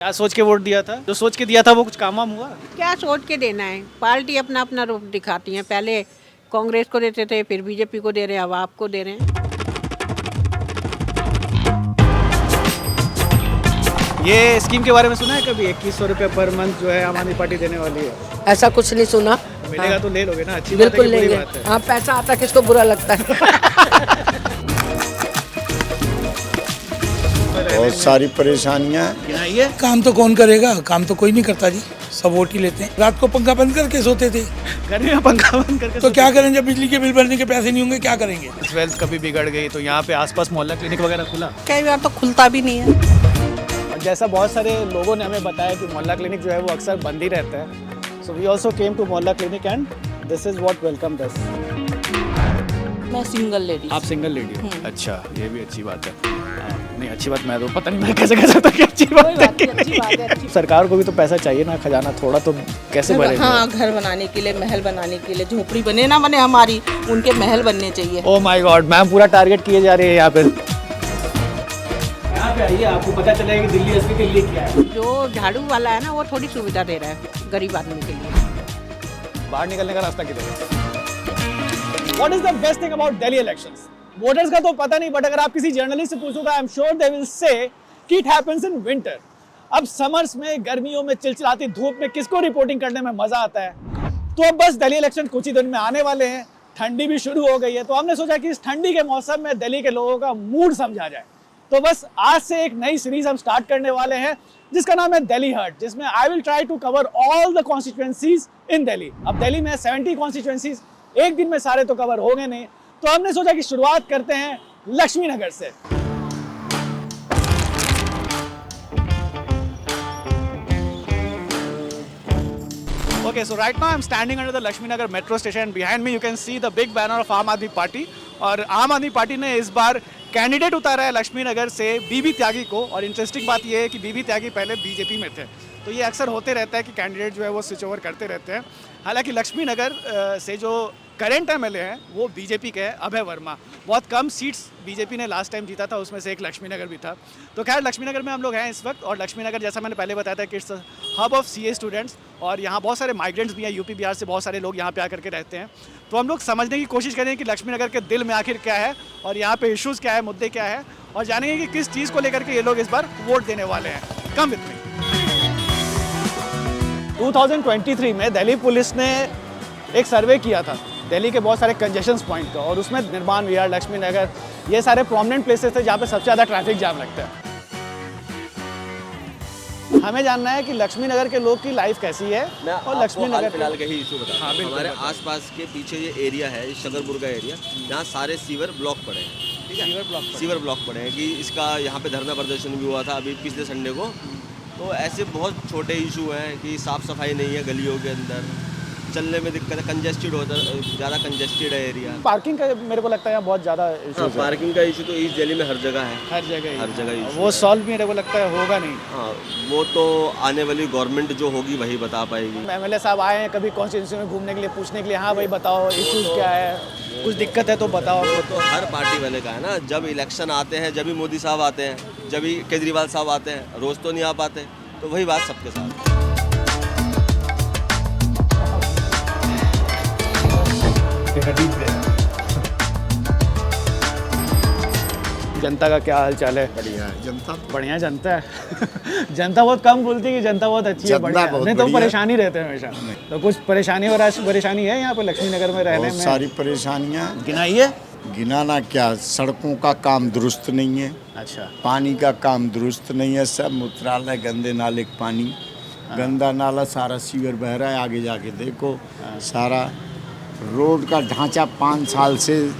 क्या सोच के वोट दिया था? जो सोच के दिया था वो कुछ काम वाम हुआ? क्या सोच के देना है? पार्टी अपना अपना रूप दिखाती है। पहले कांग्रेस को देते थे, फिर बीजेपी को दे रहे हैं, अब आपको दे रहे हैं। ये स्कीम के बारे में सुना है कभी? 2100 रुपये पर मंथ जो है आम आदमी पार्टी देने वाली है। ऐसा कुछ नहीं सुना। मिलेगा तो ले लोगे ना? अच्छी बात है बिल्कुल कि बुरी लेंगे। बात है? हाँ, पैसा आता किसको बुरा लगता है। बहुत सारी परेशानियां गिनाइए। काम तो कौन करेगा? काम तो कोई नहीं करता जी, सब वोट ही लेते हैं। रात को पंखा बंद करके सोते थे, गर्मी में पंखा बंद करके तो क्या करें? जब बिजली के बिल भरने के पैसे नहीं होंगे क्या करेंगे? वेल्थ कभी बिगड़ गई तो यहाँ पे आसपास मोहल्ला क्लिनिक वगैरह खुला। कई बार तो खुलता भी नहीं है। और जैसा बहुत सारे लोगों ने हमें बताया कि मोहल्ला क्लिनिक जो है वो अक्सर बंद ही रहता है। So we also came to mohalla clinic and this is what welcomed us. मैं सिंगल लेडी। आप सिंगल लेडी हो? अच्छा, ये भी अच्छी बात है। नहीं, अच्छी बात मैं तो पता नहीं मैं कैसे कह सकता कि अच्छी बात है कि नहीं। सरकार को भी तो पैसा चाहिए ना, खजाना थोड़ा तो कैसे भरेंगे? हाँ, घर बनाने के लिए, महल बनाने के लिए, झोपड़ी बने ना बने हमारी, उनके महल बनने चाहिए। ओह माय गॉड, मैम पूरा टारगेट किए जा रहे हैं यहाँ पे। यहाँ पे आइए, आपको पता चलेगा कि दिल्ली असली के लिए क्या है। जो झाड़ू वाला है ना, वो थोड़ी सुविधा दे रहा है गरीब आदमी के लिए। बाहर निकलने का रास्ता किधर है? What is the best thing about Delhi elections? Voters का तो पता नहीं, बट अगर आप किसी जर्नलिस्ट से पूछोगे, I am sure they will say कि इट हैपेंस इन विंटर। अब समर्स में, गर्मियों में, चिलचिलाती धूप में किसको रिपोर्टिंग करने में मजा आता है? तो अब बस दिल्ली इलेक्शन कुछ ही दिन में आने वाले हैं, ठंडी भी शुरू हो गई है, तो हमने सोचा कि इस ठंडी के मौसम में दिल्ली के लोगों का मूड समझा जाए। तो बस आज से एक नई सीरीज हम स्टार्ट करने वाले हैं जिसका नाम है दिल्ली हर्ट, जिसमें I will try to cover all the constituencies in Delhi. अब दिल्ली में 70 कॉन्स्टिट्यूएंसीज, एक दिन में सारे तो कवर होंगे नहीं, तो हमने सोचा कि शुरुआत करते हैं लक्ष्मी नगर से। Okay, so right now I'm standing under the Lakshmi Nagar metro station and behind me you can see the big banner of Aam Aadmi Party। और आम आदमी पार्टी ने इस बार कैंडिडेट उतारा है लक्ष्मी नगर से बीबी त्यागी को। और इंटरेस्टिंग बात यह है कि बीबी त्यागी पहले बीजेपी में थे, तो ये अक्सर होते रहता है कि कैंडिडेट जो है वो स्विच ओवर करते रहते हैं। हालांकि लक्ष्मी नगर से जो करंट एमएलए हैं वो बीजेपी के हैं, अभय वर्मा। बहुत कम सीट्स बीजेपी ने लास्ट टाइम जीता था, उसमें से एक लक्ष्मी नगर भी था। तो खैर लक्ष्मी नगर में हम लोग हैं इस वक्त। और लक्ष्मी नगर, जैसा मैंने पहले बताया था कि it's hub of CA students, और यहाँ बहुत सारे माइग्रेंट्स भी हैं, यूपी बिहार से बहुत सारे लोग यहाँ पे आकर के रहते हैं। तो हम लोग समझने की कोशिश करें कि लक्ष्मी नगर के दिल में आखिर क्या है और यहाँ पे इश्यूज़ क्या है, मुद्दे क्या है, और जानेंगे कि किस चीज़ को लेकर के ये लोग इस बार वोट देने वाले हैं। Come with me. 2023 में दिल्ली पुलिस ने एक सर्वे किया था दिल्ली के बहुत सारे कंजेशन पॉइंट का, और उसमें निर्माण विहार, लक्ष्मी नगर, ये सारे प्रोमिनेंट प्लेसेस थे जहाँ पे सबसे ज़्यादा ट्रैफिक जाम लगता है। हमें जानना है कि लक्ष्मी नगर के लोग की लाइफ कैसी है और लक्ष्मी नगर फिलहाल का ही इशू बता। हाँ, हमारे आसपास के पीछे ये एरिया है, शकरपुर का एरिया, यहाँ सारे सीवर ब्लॉक पड़े हैं। ठीक है, सीवर ब्लॉक पड़े हैं कि इसका यहाँ पे धरना प्रदर्शन भी हुआ था अभी पिछले संडे को। तो ऐसे बहुत छोटे इशू हैं कि साफ़ सफाई नहीं है गलियों के अंदर, चलने में दिक्कत है, कंजेस्टेड होता है, ज़्यादा कंजेस्टेड है एरिया। पार्किंग का मेरे को लगता है यहाँ बहुत ज़्यादा इशू है। पार्किंग का इशू तो ईस्ट दिल्ली में हर जगह है, हर जगह इशू वो सॉल्व मेरे को लगता है होगा नहीं। हाँ, वो तो आने वाली गवर्नमेंट जो होगी वही बता पाएगी। एमएलए साहब आए हैं कभी कॉन्स्टिट्यूंसी में घूमने के लिए, पूछने के लिए, हाँ भाई बताओ इशूज़ क्या है, कुछ दिक्कत है तो बताओ। वो तो हर पार्टी वाले का है ना, जब इलेक्शन आते हैं जब भी मोदी साहब आते हैं, जब भी केजरीवाल साहब आते हैं, रोज़ तो नहीं आ पाते, तो वही बात सबके साथ। जनता का क्या हाल चाल है? बढ़िया है। जनता बढ़िया जनता है। जनता बहुत कम बोलती है कि जनता बहुत अच्छी है, बढ़िया है। नहीं तो परेशानी रहते हैं हमेशा। तो कुछ परेशानी है यहाँ पे लक्ष्मी नगर में रहने में? बहुत सारी परेशानियां। गिनाइए। गिनाना क्या, सड़कों का काम दुरुस्त नहीं है। अच्छा। पानी का काम दुरुस्त नहीं है, सब मूत्रालय, गंदे नाले का पानी, गंदा नाला, सारा सीवर बह रहा है। आगे जाके देखो, सारा रोड का ढांचा 5 साल से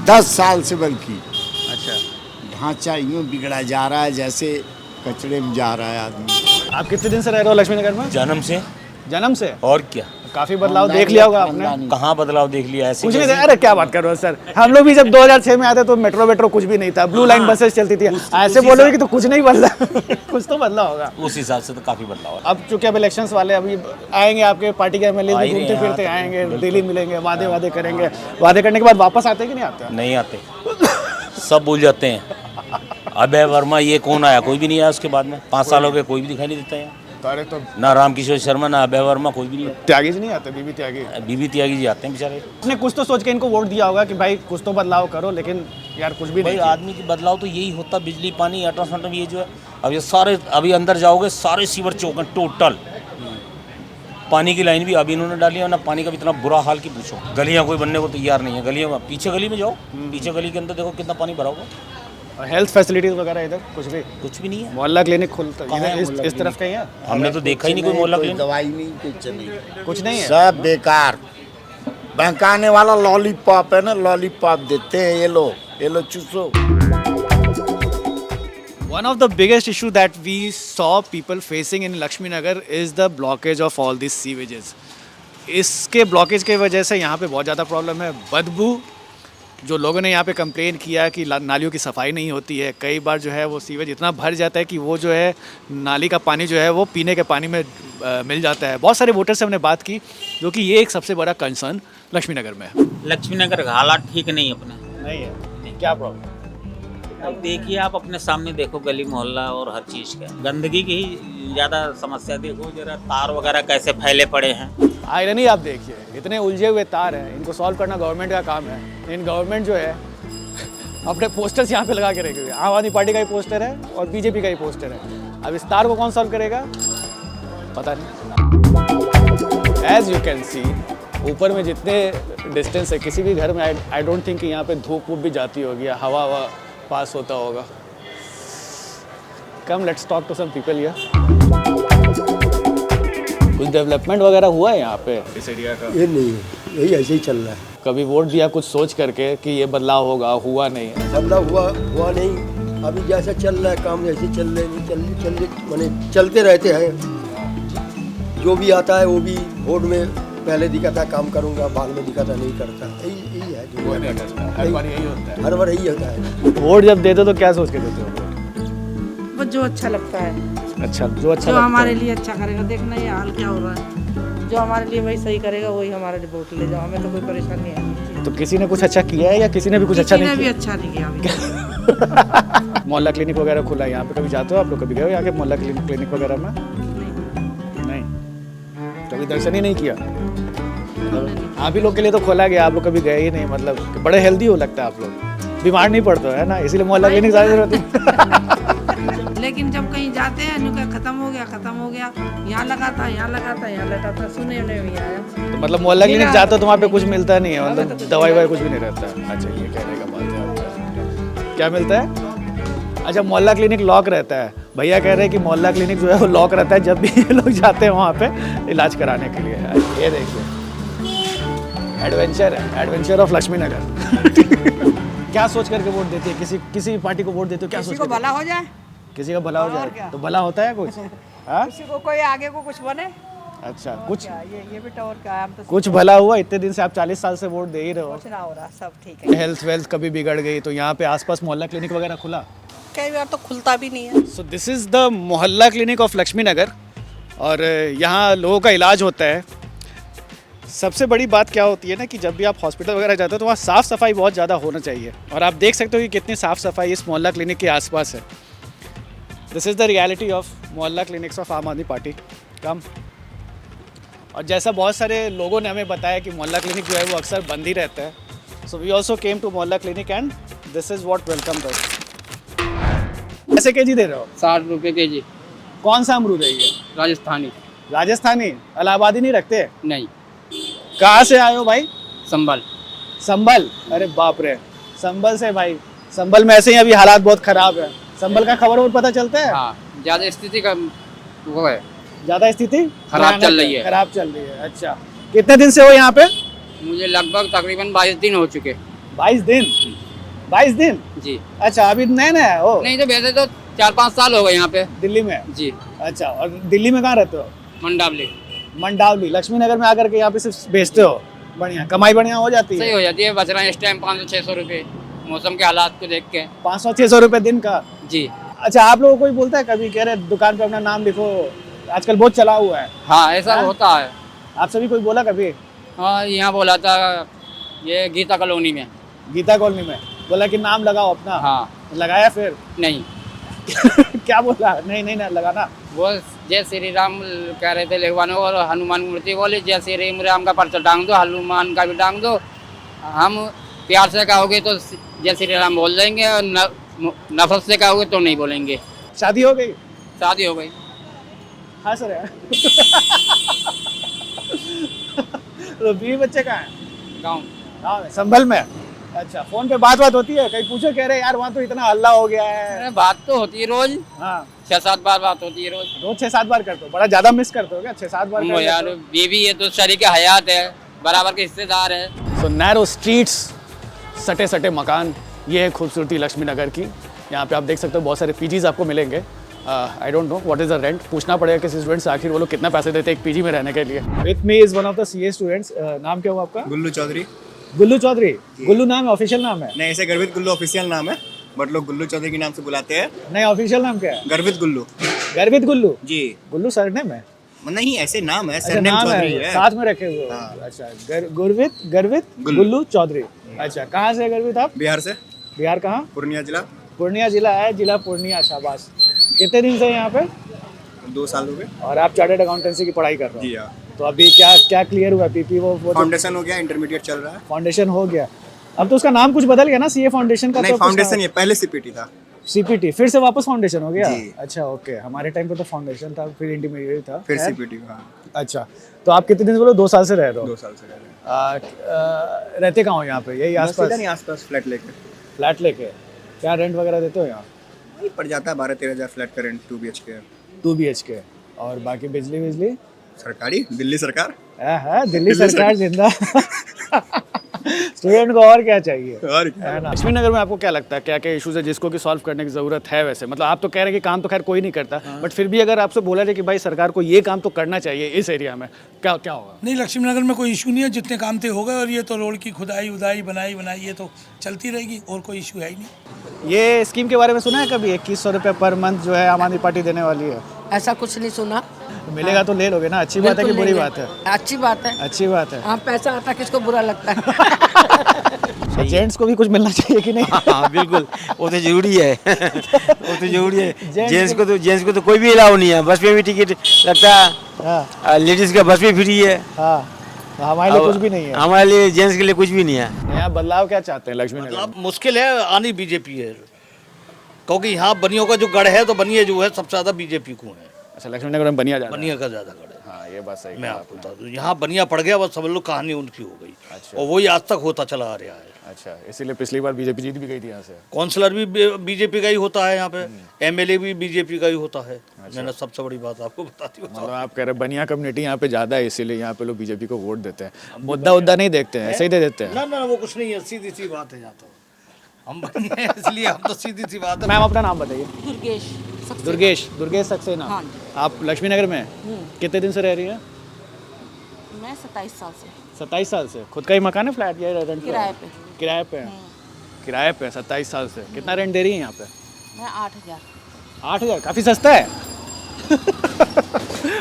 10 साल से बल्कि अच्छा ढांचा यूँ बिगड़ा जा रहा है जैसे कचड़े में जा रहा है आदमी। आप कितने दिन से रह रहे हो लक्ष्मी नगर में? जन्म से। और क्या, काफी बदलाव देख लिया होगा आपने। कहाँ बदलाव देख लिया? ऐसे कुछ नहीं। अरे क्या बात कर रहे हो सर, हम लोग भी जब 2006 में आते तो मेट्रो कुछ भी नहीं था, ब्लू लाइन बसेस चलती थी। ऐसे बोलोगे कि तो कुछ नहीं बदला। कुछ तो बदला होगा। उस हिसाब से तो काफी बदलाव है। अब चूंकि अब इलेक्शंस वाले अभी आएंगे, आपके पार्टी के एमएलए भी घूमते फिरते आएंगे, दिल्ली मिलेंगे, वादे करेंगे। वादे करने के बाद वापस आते कि नहीं आते? नहीं आते, सब भूल जाते हैं। अभय वर्मा ये कौन आया? कोई भी नहीं आया उसके बाद में। 5 साल हो गए, कोई भी दिखाई नहीं देता है। अरे तो ना रामकिशोर शर्मा, ना अभय वर्मा, कोई भी नहीं। त्यागी जी नहीं आते, बीबी त्यागी बीबी त्यागी जी आते हैं बेचारे। आपने कुछ तो सोच के इनको वोट दिया होगा कि भाई कुछ तो बदलाव करो, लेकिन यार कुछ भी भाई नहीं किया। आदमी की बदलाव तो यही होता, बिजली पानी अल्ट्रासाउंड ये जो है। अब ये सारे अभी अंदर जाओगे सारे सीवर चौक हैं टोटल। पानी की लाइन भी अभी इन्होंने डाली है ना, पानी का भी इतना बुरा हाल की पूछो। गलियां कोई बनने को तैयार नहीं है। गलियों में पीछे गली में जाओ, पीछे गली के अंदर देखो कितना पानी भरा हुआ। और हेल्थ फैसिलिटीज वगैरह इधर कुछ भी नहीं है। मोहल्ला क्लिनिक खुलता कहाँ है इस तरफ कहीं है? हमने तो देखा ही नहीं कोई मोहल्ला कोई क्लिनिक। दवाई नहीं, कुछ नहीं है। सब बेकार। बहकाने वाला लॉलीपॉप है ना, लॉलीपॉप देते हैं ये लो चूसो। One of the biggest issue that we saw people facing in Lakshmi Nagar is the blockage of all these sewages. इसके ब्लॉकेज के वजह से यहाँ पे बहुत ज़्यादा प्रॉब्लम है। बदबू, जो लोगों ने यहाँ पे कंप्लेन किया कि नालियों की सफाई नहीं होती है, कई बार जो है वो सीवेज इतना भर जाता है कि वो जो है नाली का पानी जो है वो पीने के पानी में मिल जाता है। बहुत सारे वोटर से हमने बात की, जो कि ये एक सबसे बड़ा कंसर्न लक्ष्मी नगर में है। लक्ष्मी नगर का हालात ठीक नहीं अपने। नहीं है, क्या प्रॉब्लम? अब देखिए आप अपने सामने देखो, गली मोहल्ला और हर चीज़ का गंदगी की ही ज़्यादा समस्या। देखो जरा तार वगैरह कैसे फैले पड़े हैं। आयरनी आप देखिए, इतने उलझे हुए तार हैं, इनको सॉल्व करना गवर्नमेंट का काम है। इन गवर्नमेंट जो है अपने पोस्टर्स यहाँ पे लगा के रखे हुए। आम आदमी पार्टी का ही पोस्टर है और बीजेपी का ही पोस्टर है। अब इस तार को कौन सॉल्व करेगा पता नहीं। एज यू कैन सी, ऊपर में जितने डिस्टेंस है, किसी भी घर में आई डोंट थिंक कि यहाँ पे धूप वूप भी जाती होगी या हवा पास होता होगा। Come let's talk to some people here. कुछ डेवलपमेंट वगैरह हुआ है यहाँ पे इस एरिया का? ये नहीं है, यही ऐसे ही चल रहा है। कभी वोट दिया कुछ सोच करके कि ये बदलाव होगा? हुआ नहीं है। बदलाव हुआ नहीं। अभी जैसा चल रहा है काम वैसे चल रहे माने चलते रहते हैं। जो भी आता है वो भी वोट में पहले दिखाता है काम करूंगा, बाद में दिखाता नहीं करता। यही है जो हर बार यही होता है। हर बार यही होता है। वोट जब देते हो तो क्या सोच के देते हो? वो जो अच्छा लगता है, अच्छा जो अच्छा जो लगता हमारे है। लिए अच्छा करेगा। देखना ये हाल क्या हो रहा है, जो हमारे लिए वही सही करेगा वही हमारे लिए वोट ले जाओ। हमें तो कोई परेशानी है। तो किसी ने कुछ अच्छा किया है या किसी ने भी कुछ अच्छा किसी नहीं ने भी किया? अच्छा नहीं किया अभी। मोहल्ला क्लिनिक वगैरह खुला है यहाँ पे, कभी जाते हो आप लोग? कभी गए हो यहाँ के मोहल्ला क्लिनिक वगैरह में? नहीं, कभी दर्शन ही नहीं किया। आप ही लोग के लिए तो खोला गया, आप लोग कभी गए ही नहीं। मतलब कि बड़े हेल्दी हो लगता है आप लोग, बीमार नहीं पड़ते है ना, इसीलिए मोहल्ला क्लिनिक ज़्यादा जरूरत है। लेकिन जब कहीं जाते हैं नुका खत्म हो गया, यहाँ लगाता यहाँ लगाता सुने भी आया। तो मतलब मोहल्ला क्लिनिक जाते हो तो वहाँ पे कुछ मिलता नहीं है? मतलब दवाई ववाई कुछ भी नहीं रहता है? अच्छा, ये कहने का बात है आपका। क्या मिलता है? अच्छा, मोहल्ला क्लिनिक लॉक रहता है। भैया कह रहे हैं कि मोहल्ला क्लिनिक जो है वो लॉक रहता है जब भी ये लोग जाते हैं वहाँ पे इलाज कराने के लिए। ये देखिए, एडवेंचर ऑफ लक्ष्मी नगर। क्या सोच करके वोट देते हैं? किसी पार्टी को वोट देते हो? क्या सोच किसी को भला हो जाए, किसी का भला हो जाए तो भला होता है कुछ? हाँ, किसी को कोई आगे को कुछ बने। अच्छा, कुछ ये भी टॉवर का है। हम तो कुछ भला हुआ? इतने दिन से आप 40 साल से वोट दे ही रहे हो। कुछ ना हो रहा, सब ठीक है। हेल्थ वेल्थ कभी बिगड़ गई तो यहाँ पे आसपास मोहल्ला क्लिनिक वगैरह खुला? कई बार तो खुलता भी नहीं है। सो दिस इज़ द मोहल्ला क्लिनिक ऑफ लक्ष्मी नगर और यहाँ लोगों का इलाज होता है। सबसे बड़ी बात क्या होती है ना कि जब भी आप हॉस्पिटल वगैरह जाते हो तो वहाँ साफ़ सफाई बहुत ज़्यादा होना चाहिए, और आप देख सकते हो कि कितनी साफ़ सफाई इस मोहल्ला क्लिनिक के आसपास है। This is the reality of मोहल्ला क्लिनिक्स ऑफ आम आदमी पार्टी। कम और जैसा बहुत सारे लोगों ने हमें बताया कि मोहल्ला क्लिनिक जो है वो अक्सर बंद ही रहता है। So we also came to mohalla clinic and this is what welcome us. कैसे केजी दे रहे हो? 60 रुपए केजी। कौन सा अमरूद है ये? राजस्थानी। राजस्थानी? इलाहाबादी नहीं रखते? नहीं। कहाँ से आए हो भाई? संभल। संभल? अरे बाप रे, संभल से भाई। संभल में ऐसे ही अभी हालात बहुत खराब है। संभल का खबर और पता चलता है? हाँ, ज्यादा स्थिति का वो है, ज्यादा स्थिति खराब चल रही है। खराब चल रही है। अच्छा, कितने दिन से हो यहाँ पे? मुझे लगभग तकरीबन 22 दिन हो चुके। 22 दिन? 22 दिन? जी। अच्छा, अभी नए नए हो? नहीं तो वैसे तो 4-5 साल हो गए यहाँ पे। दिल्ली में? जी। अच्छा, और दिल्ली में कहाँ रहते हो? मंडावली। मंडावली। लक्ष्मी नगर में आकर के यहाँ पे सिर्फ बेचते हो? बढ़िया कमाई बढ़िया हो जाती है? सही हो जाती है, बच रहा है इस टाइम 500-600 रुपये मौसम के हालात को देख के। 500-600 रुपये दिन का? जी। अच्छा, आप लोगों को कोई बोलता है कभी, कह रहे दुकान पे अपना नाम लिखो, आजकल बहुत चला हुआ है? हाँ, ऐसा होता है। आप सभी कोई बोला कभी? हाँ, यहाँ बोला था ये गीता कॉलोनी में। गीता कॉलोनी में? बोला कि नाम लगाओ अपना। हाँ। लगाया फिर? नहीं, क्या बोला? नहीं नहीं ना लगाना। वो जय श्री राम कह रहे थे लिखवाने को, और हनुमान मूर्ति बोले जय श्री राम का पर्चा टांग दो, हनुमान का भी टांग दो। हम प्यार से कहोगे तो जय श्री राम बोल देंगे, और नफरत से कहोगे तो नहीं बोलेंगे। शादी हो गई? शादी हो गई। हाँ सर है। तो बीवी बच्चे कहाँ हैं? गाँव गाँव में, संभल में। अच्छा, फोन पे बात होती है? कहीं पूछो, कह रहे यार वहाँ तो इतना हल्ला हो गया है। बात तो होती है रोज। हाँ, 6-7 बार बात होती है रोज। रोज 6-7 बार करते हो? बड़ा ज्यादा मिस करते हो क्या? 6-7 बार वो यार बीवी है तो शरीक हयात है, बराबर के हिस्सेदार है। सो नैरो स्ट्रीट्स, सटे सटे मकान, ये है खूबसूरती लक्ष्मी नगर की। यहाँ पे आप देख सकते हो बहुत सारे पीजीज आपको मिलेंगे। I don't know what is the rent, पूछना पड़ेगा किसी स्टूडेंट से आखिर वो लोग कितना पैसे देते हैं एक पीजी में रहने के लिए। With me is one of the CA students. नाम क्या हुआ आपका? गुल्लू चौधरी। गुल्लू चौधरी? गुल्लू नाम है, ऑफिशियल नाम है? नहीं, ऐसे गर्वित गुल्लू ऑफिशियल नाम है, बट लोग गुल्लू चौधरी के नाम से बुलाते हैं। नहीं, ऑफिशियल नाम क्या है? गर्वित गुल्लू। गर्वित गुल्लू जी। गुल्लू सरनेम है? नहीं, ऐसे नाम है, अच्छा, सरनेम नाम चौधरी है है। साथ में रखे हुए। अच्छा, गर्वित गुल्लू चौधरी। अच्छा, कहाँ से है गर्वित आप? बिहार से। बिहार कहाँ? पूर्णिया जिला। पूर्णिया जिला है, जिला पूर्णिया। शाबाश। कितने दिन से यहाँ पे? 2 साल हो गए। और आप चार्टर्ड अकाउंटेंसी की पढ़ाई कर रहे हो? जी हाँ। तो अभी क्या क्या क्लियर हुआ? पीपी वो फाउंडेशन हो गया, इंटरमीडिएट चल रहा है। फाउंडेशन हो गया। अब तो उसका नाम कुछ बदल गया ना, सीए फाउंडेशन का? नहीं, तो फाउंडेशन ये पहले सीपीटी था। सीपीटी फिर से वापस फाउंडेशन हो गया? जी। अच्छा, ओके। हमारे टाइम पे तो फाउंडेशन था, फिर इंटरमीडिएट था, फिर सीपीटी। हाँ। अच्छा, तो आप कितने दिन से बोलो? 2 साल से रह रहे हो? 2 साल से रह रहे हैं। रहते कहाँ हो यहाँ पे? यही आसपास? नहीं, आसपास फ्लैट लेके। फ्लैट लेके? क्या रेंट वगैरह देते हो यहाँ? वही पड़ जाता है 12-13 हज़ार फ्लैट का रेंट, 2 BHK। 2 BHK। और बाकी बिजली सरकारी, दिल्ली सरकार। है दिल्ली सरकार जिंदा। स्टूडेंट को और क्या चाहिए? और क्या है ना। लक्ष्मी नगर में आपको क्या लगता है, क्या क्या इश्यूज है जिसको कि सॉल्व करने की जरूरत है? वैसे मतलब आप तो कह रहे हैं कि काम तो खैर कोई नहीं करता, बट फिर भी अगर आपसे बोला जाए कि भाई सरकार को ये काम तो करना चाहिए इस एरिया में, क्या क्या होगा? नहीं, लक्ष्मी नगर में कोई इशू नहीं है, जितने काम थे हो गए, और ये तो रोड की खुदाई उदाई बनाई ये तो चलती रहेगी, और कोई इशू है ही नहीं। ये स्कीम के बारे में सुना है कभी? 2100 रुपये पर मंथ जो है आम आदमी पार्टी देने वाली है। ऐसा कुछ नहीं सुना। मिलेगा तो ले लोगे ना? अच्छी बात है कि बुरी बात है? अच्छी बात है। अच्छी बात है। हाँ, पैसा आता किसको बुरा लगता है? जेंट्स को भी कुछ मिलना चाहिए कि नहीं? हाँ बिल्कुल, वो तो जरूरी है। वो तो जरूरी है। जेंट्स को तो कोई भी अलाउ नहीं है। बस में भी टिकट लगता है, लेडीज का बस में फ्री है। हाँ, हमारे लिए कुछ भी नहीं है। हमारे लिए जेंट्स के लिए कुछ भी नहीं है। यहाँ बदलाव क्या चाहते हैं लक्ष्मी नगर? मुश्किल है, आनी बीजेपी है, क्योंकि यहाँ बनियों का जो गढ़ है, तो बनिया जो है सबसे ज्यादा बीजेपी को है। अच्छा, लक्ष्मी नगर में बनिया का ज्यादा गढ़ है। हाँ, ये बात सही। मैं आपको बता दूं, यहाँ बनिया पड़ गया, बस सब लोग कहानी उनकी हो गई। अच्छा। और वही आज तक होता चला आ रहा है। अच्छा, इसीलिए पिछली बार बीजेपी जीत भी गई थी यहाँ से। काउंसलर भी बीजेपी का ही होता है यहाँ पे, MLA भी बीजेपी का ही होता है। मैंने सबसे बड़ी बात आपको बता दी। मतलब आप कह रहे हैं बनिया कम्युनिटी यहाँ पे ज्यादा है, इसीलिए यहाँ पे लोग बीजेपी को वोट देते हैं। मुद्दा नहीं देखते हैं, ऐसे ही दे देते हैं। ना वो कुछ नहीं है, सीधी सी बात है। यहाँ तो हम बनिया हैं, इसलिए हम तो सीधी सी बात है। मैम अपना नाम बताइए। दुर्गेश सक्सेना। हाँ। आप लक्ष्मी नगर में कितने दिन से रह रही हैं? मैं 27 साल से। 27 साल से? खुद का ही मकान है, फ्लैट या रेंट? किराए पे। किराए पे? किराए पे 27 साल से। कितना रेंट दे रही हैं यहाँ पे? मैं 8,000। 8,000? काफ़ी सस्ता है।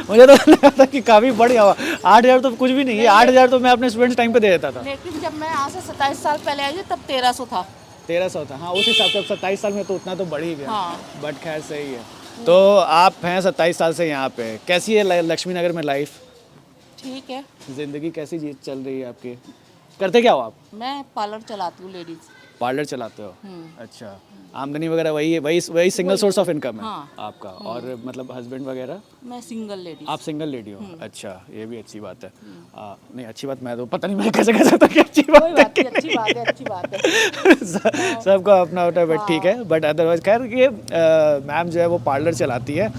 मुझे तो लगा था कि काफ़ी बढ़िया हुआ। 8,000 तो कुछ भी नहीं है। 8,000 तो मैं अपने स्टूडेंट्स टाइम पे दे देता था। लेकिन जब मैं आज से 27 साल पहले आई थी तब 1300 था। 1300 था? हाँ, उस हिसाब से 27 साल में तो उतना तो बढ़ ही गया। हाँ। बट खैर सही है। तो आप हैं 27 साल से यहाँ पे, कैसी है लक्ष्मी नगर में लाइफ? ठीक है। जिंदगी कैसी चल रही है आपकी? करते क्या हो आप? मैं पार्लर चलाती हूँ, लेडीज पार्लर चलाते हो? अच्छा, आमदनी वगैरह वही है? वही सिंगल सोर्स ऑफ इनकम है? हाँ। आपका? और मतलब हस्बैंड वगैरह? मैं सिंगल लेडी। आप सिंगल लेडी हो? अच्छा, ये भी अच्छी बात है। नहीं, अच्छी बात, मैं तो पता नहीं मैं कैसे कह सकता कि अच्छी बात है। अच्छी बात है। सबको अपना होता है, बट ठीक है। बट अदरवाइज खैर ये मैम जो है वो पार्लर चलाती है।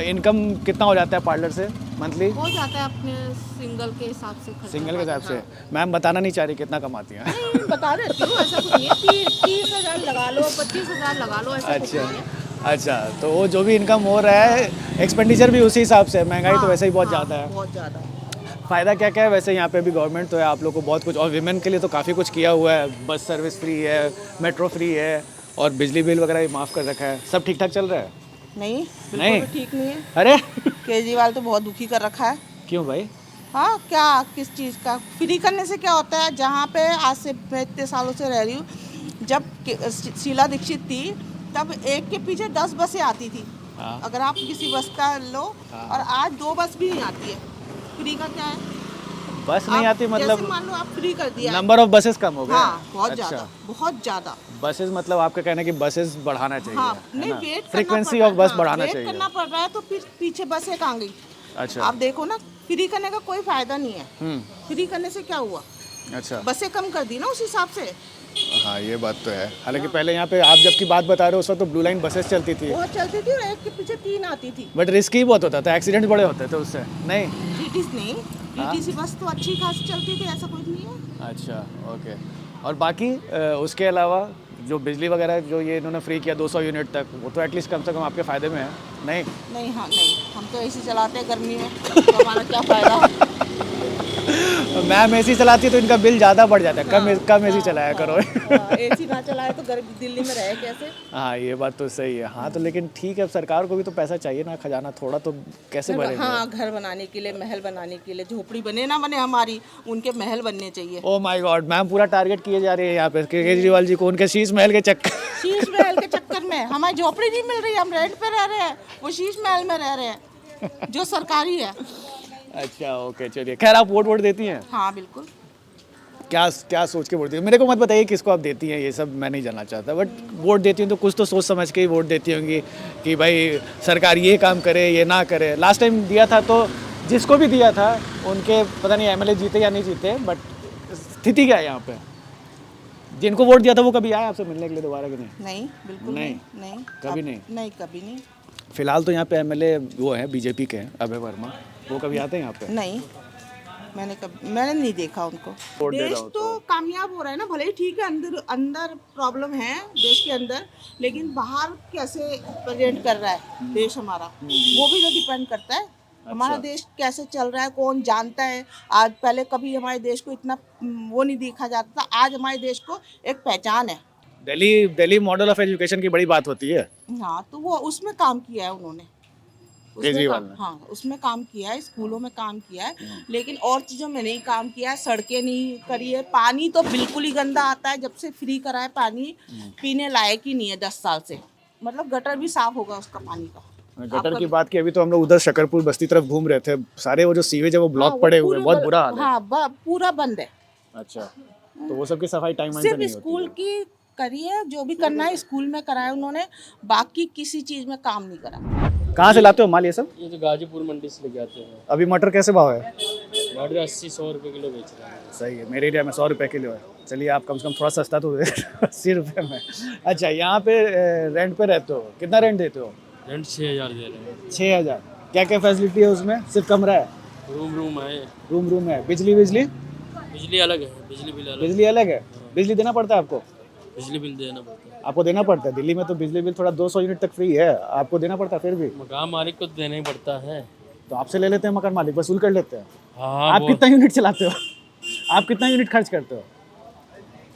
इनकम कितना हो जाता है पार्लर से मंथली? हो जाता है अपने सिंगल के हिसाब से। सिंगल के हिसाब से? मैम बताना नहीं चाह रही कितना कमाती हैं? नहीं, बता देती हूँ, ऐसा कुछ नहीं है। 30,000 लगा लो, 25,000 लगा लो, ऐसा कुछ नहीं है। अच्छा, तो वो जो भी इनकम हो रहा है, एक्सपेंडिचर भी उसी हिसाब से? महंगाई तो वैसे ही बहुत ज़्यादा है। बहुत ज़्यादा। फ़ायदा क्या क्या है वैसे यहाँ पे भी? गवर्नमेंट तो है, आप लोग को बहुत कुछ, और विमेन के लिए तो काफ़ी कुछ किया हुआ है। बस सर्विस फ्री है, मेट्रो फ्री है, और बिजली बिल वगैरह भी माफ़ कर रखा है। सब ठीक ठाक चल रहा है? नहीं, नहीं? बिल्कुल ठीक नहीं है। अरे केजरीवाल तो बहुत दुखी कर रखा है। क्यों भाई? हाँ, क्या किस चीज़ का फ्री करने से क्या होता है? जहाँ पे आज से मैं इतने सालों से रह रही हूँ, जब शीला दीक्षित थी तब एक के पीछे 10 बसें आती थी। अगर आप किसी बस का लो, और आज 2 बस भी नहीं आती है। फ्री का क्या है? बस नहीं आती मतलब जैसे मान लो आप फ्री कर दिया, नंबर ऑफ बसेस कम हो गए। हाँ, बहुत ज़्यादा, बहुत ज़्यादा बसेस, मतलब आपका कहना है कि बसेस बढ़ाना चाहिए। हाँ, नहीं, वेट फ्रीक्वेंसी ऑफ बस बढ़ाना चाहिए। वेट करना पड़ रहा है तो फिर पीछे बसें कहाँ गई? अच्छा, आप देखो ना, फ्री करने का कोई फायदा नहीं है। फ्री करने से क्या हुआ? अच्छा, बसें कम कर दी ना उस हिसाब से। हाँ ये बात तो है। हालांकि पहले यहाँ पे आप जबकि बात बता रहे हो उस वक्त तो ब्लू लाइन बसेस चलती थी, बहुत चलती थी, और एक के पीछे 3 आती थी। बट रिस्की बहुत होता था, एक्सीडेंट बड़े होते थे उससे। नहीं डीटीसी नहीं, डीटीसी बस तो अच्छी खासी चलती थी, ऐसा कुछ नहीं है। अच्छा, ओके। और बाकी उसके अलावा जो बिजली वगैरह जो ये इन्होंने फ्री किया 200 यूनिट तक, वो तो एटलीस्ट कम से कम आपके फ़ायदे में है। नहीं नहीं, हाँ नहीं, हम तो एसी चलाते हैं गर्मी में, तो हमारा क्या फ़ायदा? मैम एसी चलाती है तो इनका बिल ज़्यादा बढ़ जाता है। कम एसी चलाया करो। एसी ना चलाए तो दिल्ली में रहे कैसे? हाँ ये बात तो सही है। हाँ तो लेकिन ठीक है, सरकार को भी तो पैसा चाहिए ना, खजाना थोड़ा तो कैसे भरेंगे? हाँ, घर बनाने के लिए, महल बनाने के लिए, झोपड़ी बने ना बने हमारी, उनके महल बनने चाहिए। ओह माय गॉड, मैम पूरा टारगेट किए जा रही है यहाँ पे केजरीवाल जी को, उनके शीश महल के चक्कर में हमारी झोपड़ी नहीं मिल रही, हम रेंट पे रह रहे हैं, वो शीश महल में रह रहे हैं जो सरकारी है। अच्छा, ओके, चलिए। खैर आप वोट देती हैं? हाँ बिल्कुल। क्या सोच के वोट देती हैं? मेरे को मत बताइए किसको आप देती हैं, ये सब मैं नहीं जानना चाहता, बट वोट देती हूँ तो कुछ तो सोच समझ के ही वोट देती होंगी कि भाई सरकार ये काम करे, ये ना करे। लास्ट टाइम दिया था तो जिसको भी दिया था उनके पता नहीं एमएलए जीते या नहीं जीते, बट स्थिति क्या है यहाँ पे? जिनको वोट दिया था वो कभी आए आपसे मिलने के लिए दोबारा कि नहीं? नहीं, बिल्कुल नहीं, कभी नहीं। नहीं, कभी नहीं। फिलहाल तो यहाँ पे एमएलए वो हैं बीजेपी के, अभय वर्मा, वो कभी आते हैं यहाँ पे? नहीं, मैंने नहीं देखा उनको। देश तो कामयाब हो रहा है ना, भले ही ठीक है, अंदर प्रॉब्लम है देश के अंदर, लेकिन बाहर कैसे प्रेजेंट कर रहा है देश हमारा, वो भी तो डिपेंड करता है। हमारा देश कैसे चल रहा है कौन जानता है। आज पहले कभी हमारे देश को इतना वो नहीं देखा जाता था, आज हमारे देश को एक पहचान है। दिल्ली मॉडल ऑफ एजुकेशन की बड़ी बात होती है। हाँ, तो वो उसमें काम किया है उन्होंने, केजरीवाल ने। हाँ, उसमें काम किया है, स्कूलों में काम किया है, लेकिन और चीज़ों में नहीं काम किया है। सड़कें नहीं करी है, पानी तो बिल्कुल ही गंदा आता है। जब से फ्री करा है पानी पीने लायक ही नहीं है 10 साल से। मतलब गटर भी साफ होगा उसका पानी का। गटर की बात की, अभी तो हम लोग उधर शकरपुर बस्ती तरफ घूम रहे थे, सारे वो जो सीवेज है वो ब्लॉक पड़े हुए हैं, बहुत बुरा हाल है। हाँ, पूरा बंद है। अच्छा, तो वो सब की सफाई टाइम सिर्फ स्कूल की करी है, जो भी करना है स्कूल में कराया उन्होंने, बाकी किसी चीज में काम नहीं करा। कहाँ से लाते हो माल ये सब? ये तो गाजीपुर मंडी से लेके आते हैं। अभी मटर कैसे भाव है? मटर 80-100 रुपये किलो बेच रहे हैं। सही है, मेरे एरिया में 100 रुपये किलो है। चलिए आप कम से कम थोड़ा सस्ता तो 80 रुपये में। अच्छा, यहाँ पे रेंट पे रहते हो, कितना रेंट देते हो? रेंट 6000 दे रहे हैं। 6000? क्या क्या फैसिलिटी है उसमें? सिर्फ कमरा है? रूम है। रूम है। बिजली अलग है, बिजली अलग है। बिजली देना पड़ता है आपको? बिजली बिल देना पड़ता है। आपको देना पड़ता है? दिल्ली में तो बिजली बिल थोड़ा 200 यूनिट तक फ्री है, आपको देना पड़ता है फिर भी? मकान मालिक को देना ही पड़ता है। तो आपसे ले लेते हैं मकान मालिक, वसूल कर लेते हैं। हाँ, आप कितना यूनिट चलाते हो? आप कितना यूनिट खर्च करते हो?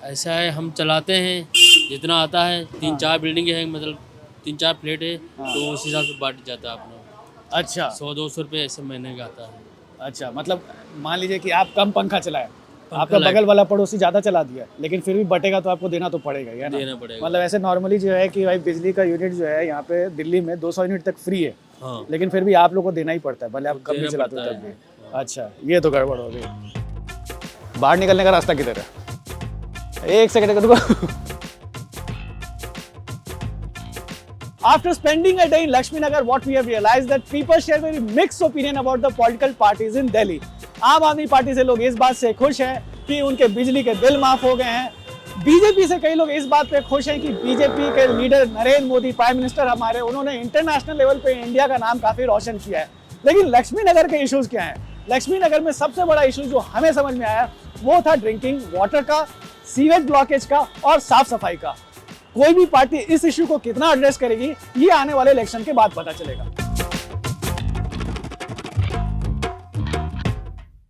ऐसा है, हम चलाते हैं जितना आता है। 3-4 बिल्डिंग है, मतलब 3-4 फ्लैट है, तो उस हिसाब से बांट जाता है अपना। अच्छा, 100-200 रुपये ऐसे महीने का आता है। अच्छा, मतलब मान लीजिए कि आप कम पंखा चलाए, आपका बगल वाला पड़ोसी ज़्यादा चला दिया, लेकिन फिर भी बटेगा तो आपको देना तो पड़ेगा, है ना? देना पड़ेगा। मतलब ऐसे नॉर्मली जो है कि भाई बिजली का यूनिट जो है यहाँ पे दिल्ली में 200 यूनिट तक फ्री है। हाँ। लेकिन फिर भी आप लोग को देना ही पड़ता है, भले आप कम भी चलाते हो तब भी। अच्छा, ये तो गड़बड़ हो गई। बाहर निकलने का रास्ता किधर है? एक सेकंड रुको। After spending a day in Lakshmi Nagar, what we have realized that people share very mixed opinion about the political parties in Delhi. आम आदमी पार्टी से लोग इस बात से खुश हैं कि उनके बिजली के बिल माफ हो गए हैं। बीजेपी से कई लोग इस बात पे खुश हैं कि बीजेपी के leader Narendra Modi, prime minister हमारे, उन्होंने इंटरनेशनल लेवल पे इंडिया का नाम काफी रोशन किया है। लेकिन लक्ष्मी नगर के इश्यूज क्या हैं? लक्ष्मी नगर में सबसे बड़ा इशू जो हमें समझ में आया वो था ड्रिंकिंग वाटर का, सीवेज ब्लॉकेज का और साफ सफाई का। कोई भी पार्टी इस इशू को कितना एड्रेस करेगी ये आने वाले इलेक्शन के बाद पता चलेगा।